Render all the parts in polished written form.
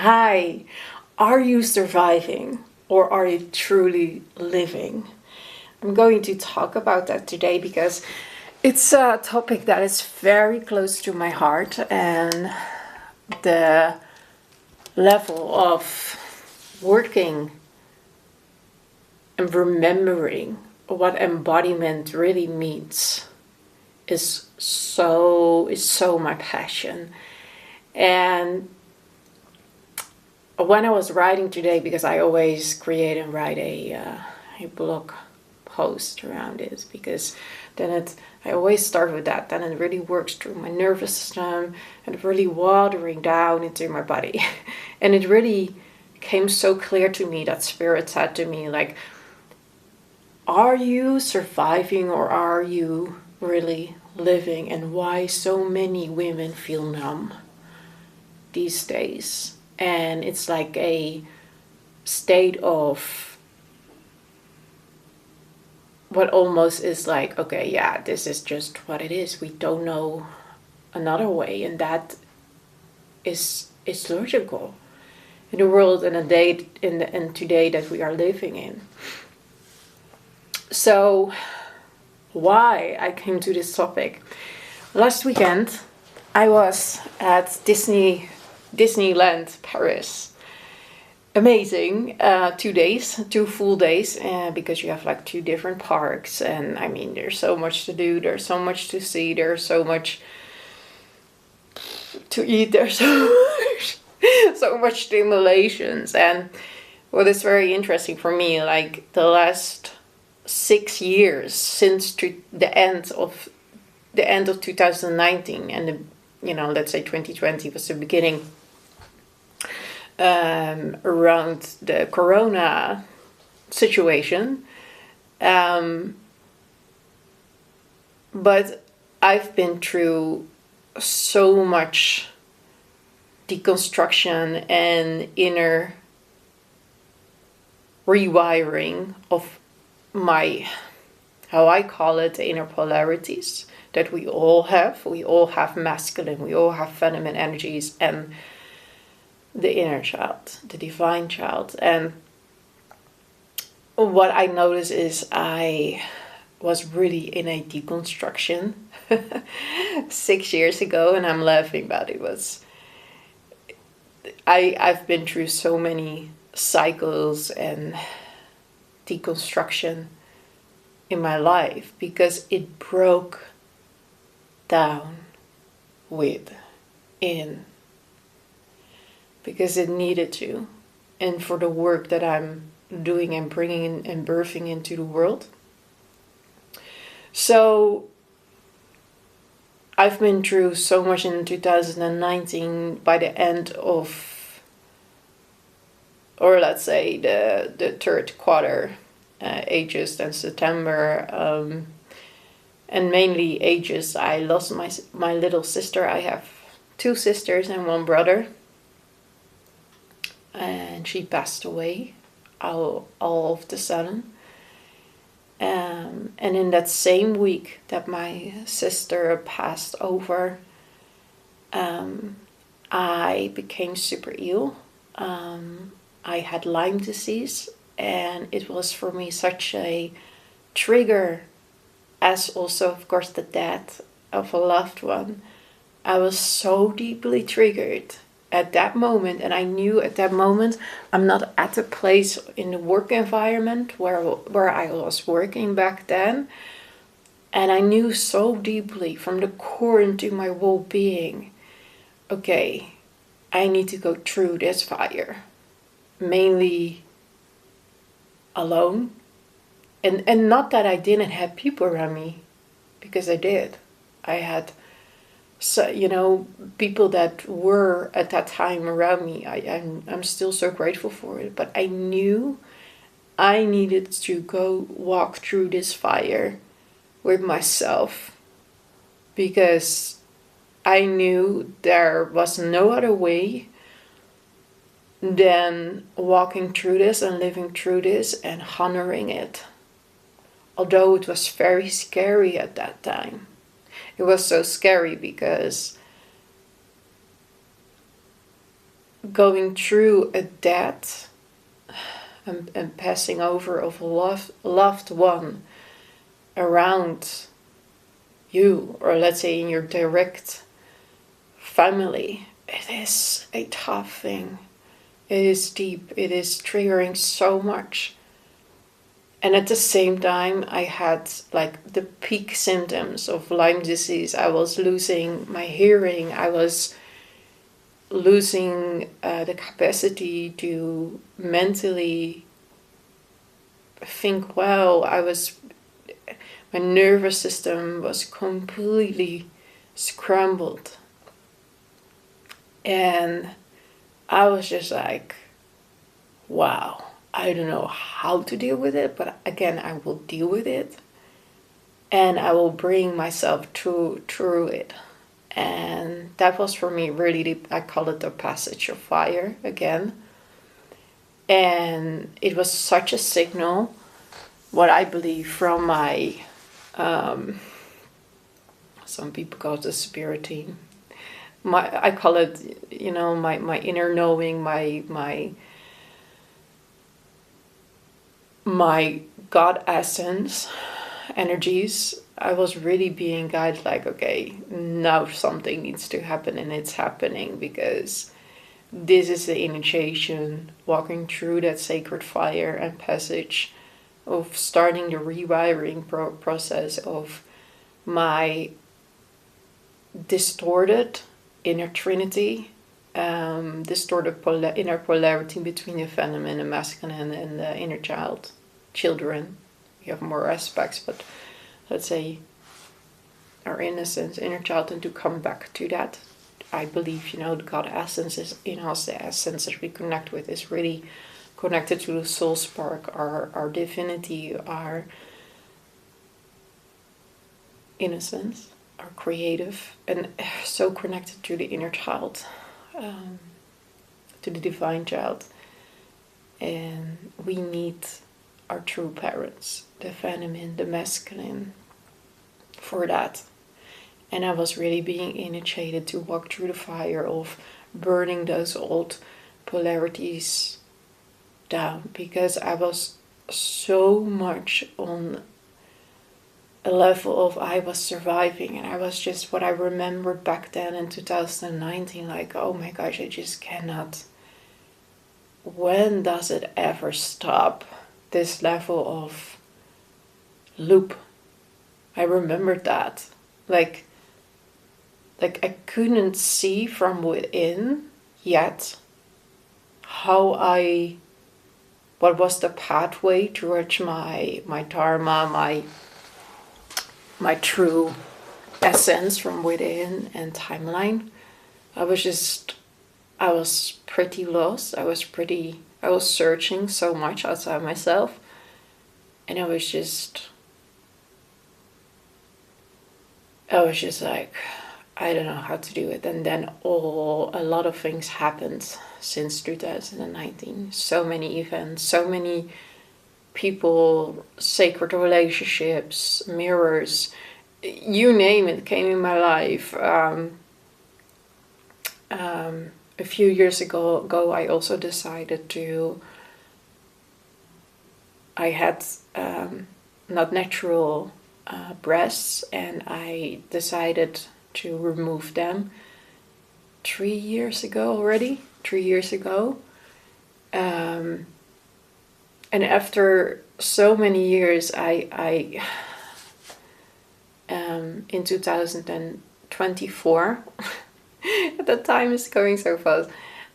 Hi, are you surviving or are you truly living? I'm going to talk about that today because it's a topic that is very close to my heart, and the level of working and remembering what embodiment really means is so my passion. And when I was writing today, because I always create and write a blog post around it, because then I always start with that. Then it really works through my nervous system and really watering down into my body. And it really came so clear to me that Spirit said to me, like, are you surviving or are you really living? And why so many women feel numb these days. And it's like a state of what almost is like, okay, yeah, this is just what it is. We don't know another way. And that is logical in the world and in today that we are living in. So why I came to this topic. Last weekend I was at Disneyland Paris. Amazing. 2 days, 2 full days, because you have like 2 different parks, and I mean there's so much to do, there's so much to see, there's so much to eat, there's so much stimulations. And what is very interesting for me, like the last 6 years since the end of 2019, and let's say 2020 was the beginning, around the corona situation, but I've been through so much deconstruction and inner rewiring of my, how I call it, the inner polarities that we all have. We all have masculine, we all have feminine energies, and the inner child, the divine child. And what I noticed is I was really in a deconstruction 6 years ago, and I'm laughing, but it was, I've been through so many cycles and deconstruction in my life because it broke down within, because it needed to, and for the work that I'm doing and bringing in and birthing into the world. So I've been through so much in 2019. By the end of, or let's say the third quarter, August and September, and mainly August, I lost my little sister. I have 2 sisters and 1 brother, and she passed away all of the sudden. And in that same week that my sister passed over, I became super ill. I had Lyme disease, and it was for me such a trigger, as also of course the death of a loved one. I was so deeply triggered at that moment, and I knew at that moment I'm not at a place in the work environment where I was working back then, and I knew so deeply from the core into my whole being, okay, I need to go through this fire, mainly alone, and not that I didn't have people around me, because I did. I had, so people that were at that time around me. I'm still so grateful for it, but I knew I needed to go walk through this fire with myself, because I knew there was no other way than walking through this and living through this and honoring it. Although it was very scary at that time. It was so scary because going through a death and passing over of a loved one around you, or let's say in your direct family, it is a tough thing. It is deep. It is triggering so much. And at the same time, I had like the peak symptoms of Lyme disease. I was losing my hearing. I was losing the capacity to mentally think well. My nervous system was completely scrambled. And I was just like, wow, I don't know how to deal with it, but again, I will deal with it. And I will bring myself through it. And that was for me really deep. I call it the passage of fire again. And it was such a signal, what I believe from my, some people call it the spirit team. I call it, my inner knowing, my God essence energies. I was really being guided like, okay, now something needs to happen, and it's happening because this is the initiation, walking through that sacred fire and passage of starting the rewiring process of my distorted inner trinity, distorted inner polarity between the feminine and masculine and the inner children. We have more aspects, but let's say our innocence, inner child, and to come back to that. I believe, the God essence is in us, the essence that we connect with is really connected to the soul spark, our divinity, our innocence, our creative, and so connected to the inner child, to the divine child. And we need our true parents, the feminine, the masculine, for that. And I was really being initiated to walk through the fire of burning those old polarities down, because I was so much on a level of I was surviving, and I was just what I remembered back then in 2019, like, oh my gosh, I just cannot. When does it ever stop? This level of loop. I remembered that. Like I couldn't see from within yet what was the pathway towards my dharma, my true essence from within and timeline. I was pretty lost. I was searching so much outside myself, and I was just like, I don't know how to do it. And then a lot of things happened since 2019. So many events, so many people, sacred relationships, mirrors, you name it, came in my life. A few years ago, I also decided I had not natural breasts, and I decided to remove them 3 years ago already. 3 years ago. And after so many years, I in 2024, the time is going so fast,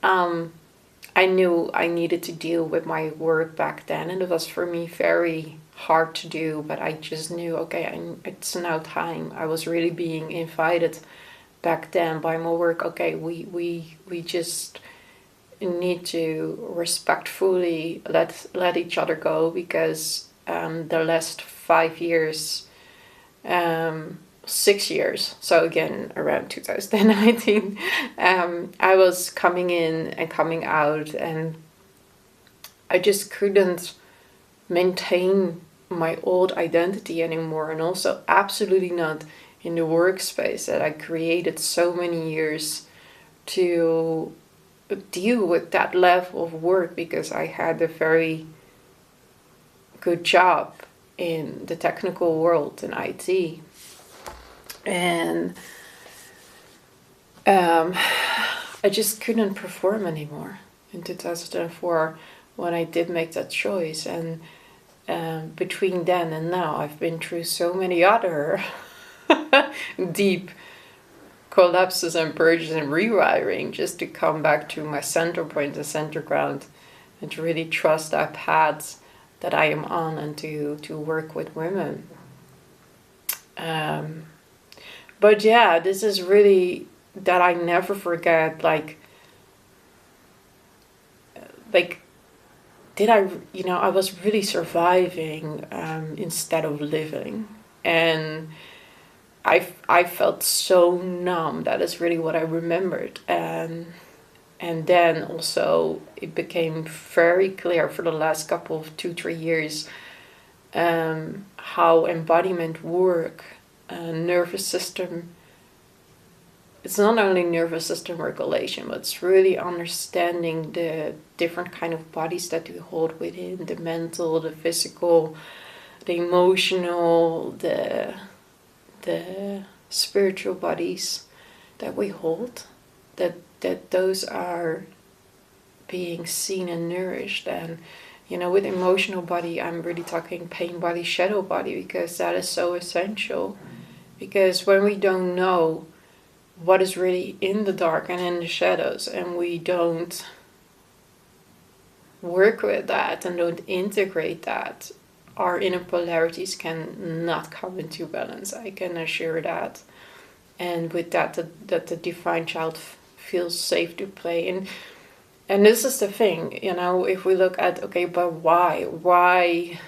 I knew I needed to deal with my work back then, and it was for me very hard to do, but I just knew, okay, it's now time. I was really being invited back then by my work, okay, we just need to respectfully let each other go, because the last 5 years, 6 years, so again around 2019, I was coming in and coming out, and I just couldn't maintain my old identity anymore, and also absolutely not in the workspace that I created so many years to deal with that level of work because I had a very good job in the technical world in IT. And I just couldn't perform anymore in 2004 when I did make that choice. And between then and now, I've been through so many other deep collapses and purges and rewiring just to come back to my center point, the center ground, and to really trust that path that I am on and to work with women. But yeah, this is really that I never forget, like did I, I was really surviving instead of living. And I felt so numb. That is really what I remembered. And then also it became very clear for the last couple of 2-3 years how embodiment work, nervous system. It's not only nervous system regulation, but it's really understanding the different kind of bodies that we hold within, the mental, the physical, the emotional, the spiritual bodies that we hold, that those are being seen and nourished. And with emotional body, I'm really talking pain body, shadow body, because that is so essential. Because when we don't know what is really in the dark and in the shadows, and we don't work with that and don't integrate that, our inner polarities can not come into balance. I can assure that. And with that the divine child feels safe to play. And this is the thing, if we look at, okay, but why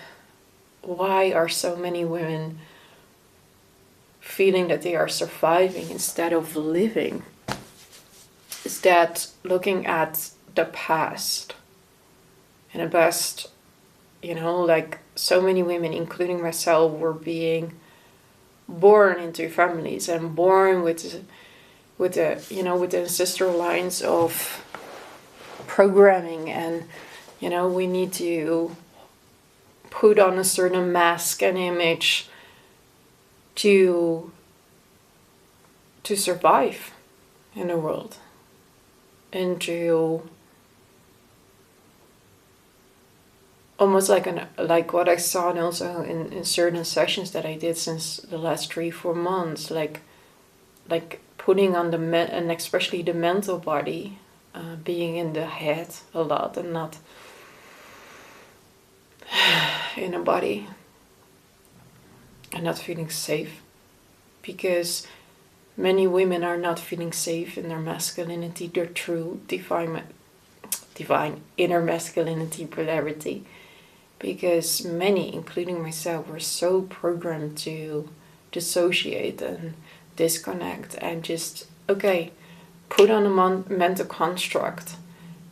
are so many women feeling that they are surviving instead of living? Is that looking at the past. And the past, like so many women, including myself, were being born into families and born with the ancestral lines of programming. And, we need to put on a certain mask and image to survive in the world, and to almost like what I saw, and also in certain sessions that I did since the last 3-4 months, like putting on and especially the mental body, being in the head a lot and not in a body, and not feeling safe, because many women are not feeling safe in their masculinity, their true divine inner masculinity polarity, because many, including myself, were so programmed to dissociate and disconnect and just, okay, put on a mental construct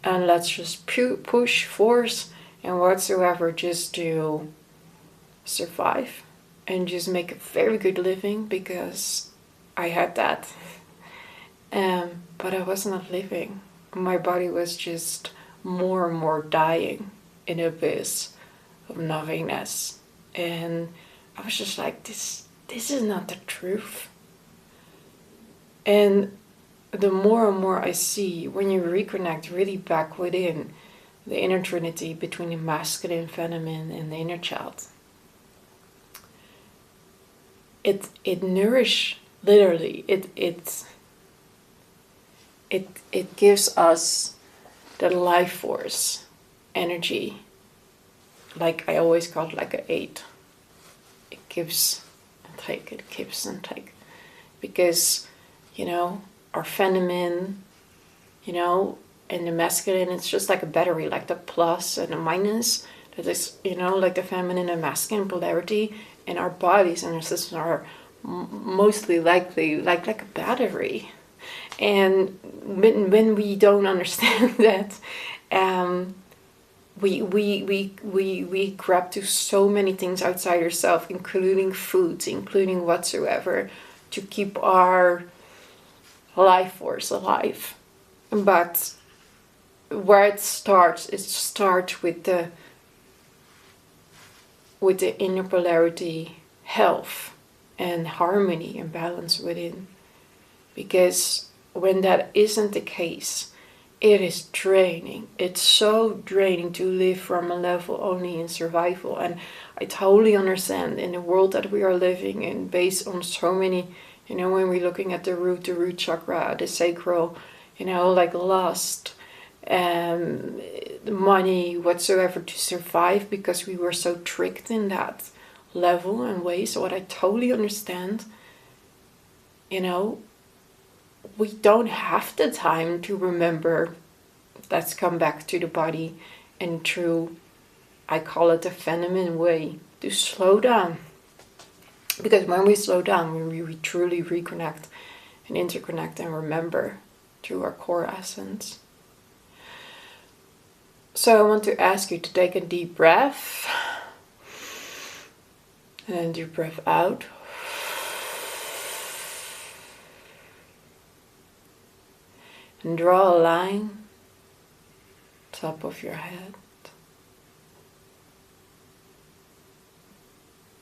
and let's just push, force, and whatsoever just to survive and just make a very good living, because I had that. But I was not living. My body was just more and more dying in an abyss of nothingness. And I was just like, this is not the truth. And the more and more I see, when you reconnect really back within the inner trinity between the masculine, feminine, and the inner child, it nourishes, literally, it gives us the life force energy, like I always call it, like an 8. It gives and take, it gives and take, because our feminine, and the masculine, it's just like a battery, like the plus and the minus. That is, like the feminine and masculine polarity, and our bodies and our systems are mostly likely like a battery. And when we don't understand that, we grab to so many things outside ourselves, including foods, including whatsoever, to keep our life force alive. But where it starts with the inner polarity, health and harmony and balance within. Because when that isn't the case, it is draining. It's so draining to live from a level only in survival. And I totally understand in the world that we are living in, based on so many, when we're looking at the root chakra, the sacral, like lust, money, whatsoever, to survive, because we were so tricked in that level and way. So what I totally understand, we don't have the time to remember. Let's come back to the body and through, I call it the feminine way, to slow down. Because when we slow down, we truly reconnect and interconnect and remember through our core essence. So I want to ask you to take a deep breath. And then deep breath out. And draw a line top of your head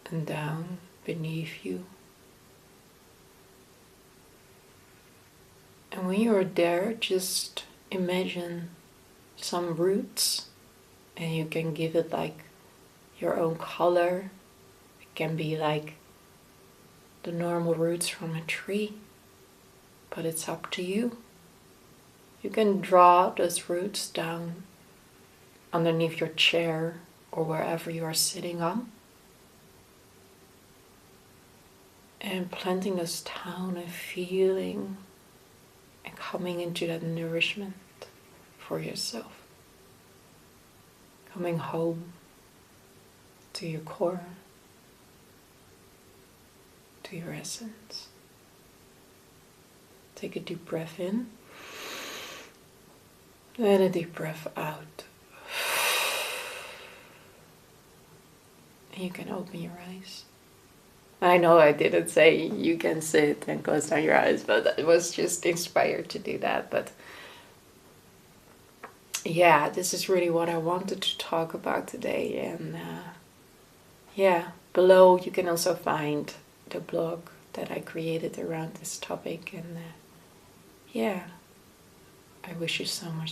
and down beneath you. And when you're there, just imagine some roots, and you can give it like your own color. It can be like the normal roots from a tree, but it's up to you. You can draw those roots down underneath your chair or wherever you are sitting on, and planting those down and feeling and coming into that nourishment for yourself. Coming home to your core, to your essence. Take a deep breath in and a deep breath out. And you can open your eyes. I know I didn't say you can sit and close down your eyes, but I was just inspired to do that. But yeah, this is really what I wanted to talk about today. And below you can also find the blog that I created around this topic. And I wish you so much